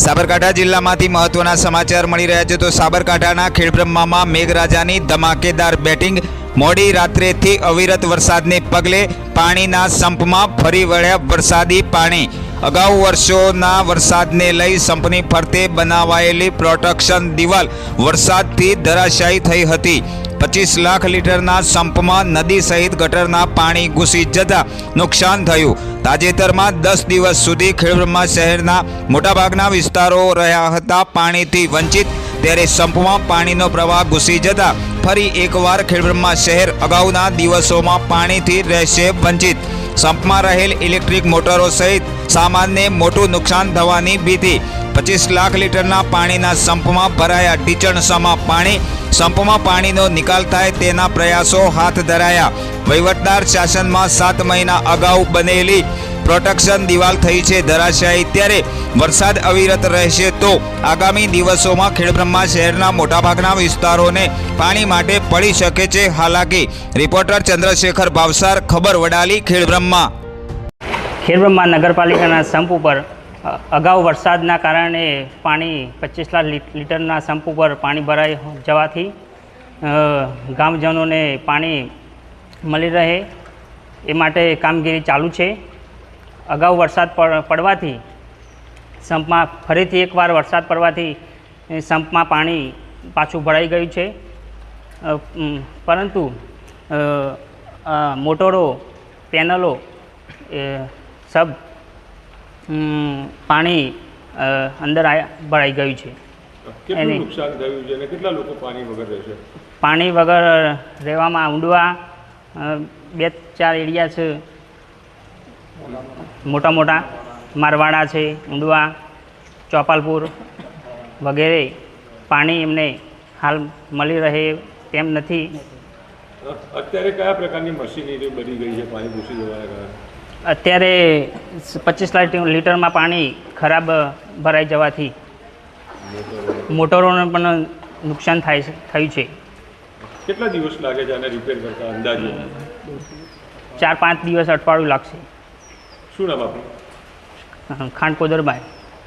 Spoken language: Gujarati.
સાબરકાંઠા જિલ્લામાંથી મહત્વના સમાચાર મળી રહ્યા છે તો સાબરકાંઠાના ખેડબ્રહ્મામાં મેઘરાજાની ધમાકેદાર બેટિંગ। મોડી રાત્રેથી અવિરત વરસાદને પગલે પાણીના સંપમાં ફરી વળ્યા વરસાદી પાણી। અગાઉ વર્ષોના વરસાદને લઈ સંપની ફરતે બનાવાયેલી પ્રોટેક્શન દિવાલ વરસાદથી ધરાશાયી થઈ હતી। 25 લાખ લીટરના સંપમાં નદી સહિત ગટરના પાણી ઘૂસી જતા નુકસાન થયું। તાજેતરમાં 10 દિવસ સુધી ખેડબ્રહ્મા શહેરના મોટાભાગના વિસ્તારો રહ્યા હતા પાણીથી વંચિત, ત્યારે સંપમાં પાણીનો પ્રવાહ ઘૂસી જતા ફરી એકવાર ખેડબ્રહ્મા શહેર અગાઉના દિવસોમાં પાણીથી રહેશે વંચિત। સંપમાં રહેલ ઇલેક્ટ્રિક મોટરો સહિત સામાનને મોટું નુકસાન થવાની ભીતિ। 25 લાખ લીટરના પાણીના સંપમાં ભરાયા ઢીચણસામાં પાણી। સંપમાં પાણીનો નિકાલ થાય તેના પ્રયાસો હાથ ધરાયા। વહીવટદાર શાસનમાં 7 મહિના અગાઉ બનેલી પ્રોટેક્શન દિવાલ થઈ છે ધરાશાયી, ત્યારે વરસાદ અવિરત રહેશે તો આગામી દિવસોમાં ખેડબ્રહ્મા શહેરના મોટાભાગના વિસ્તારોને પાણી માટે પડી શકે છે હાલાકી। રિપોર્ટર ચંદ્રશેખર ભાવસાર, ખબર વડાલી, ખેડબ્રહ્મા। ખેડબ્રહ્મા નગરપાલિકાના સંપ ઉપર અગાઉ વરસાદના કારણે પાણી 25 લાખ લીટરના સંપ ઉપર પાણી ભરાઈ જવાથી ગામજનોને પાણી મળી રહે એ માટે કામગીરી ચાલુ છે। અગાઉ વરસાદ પડવાથી સંપમાં ફરીથી એકવાર વરસાદ પડવાથી સંપમાં પાણી પાછું ભરાઈ ગયું છે, પરંતુ મોટરો, પેનલો સબ પાણી અંદર ભરાઈ ગયું છે। કેટલું નુકસાન થયું છે અને કેટલા લોકો પાણી વગર રહેશે? પાણી વગર રહેવામાં ઊંડવા 2-4 એરિયા છે, મોટા મોટા મારવાડા છે, ઊંડવા, ચોપાલપુર વગેરે પાણી એમને હાલ મળી રહે તેમ નથી। અત્યારે કયા પ્રકારની મશીનરી બની ગઈ છે પાણી ઘૂસી જવાના કારણે? અત્યારે 25 લાખ લીટરમાં પાણી ખરાબ ભરાઈ જવાથી મોટરોને પણ નુકસાન થયું છે। કેટલા દિવસ લાગે છે આને રિપેર કરતા અંદાજે? 4-5 દિવસ, અઠવાડિયું લાગશે। શું નામ આપનું? ખાંડ કોદરભાઈ।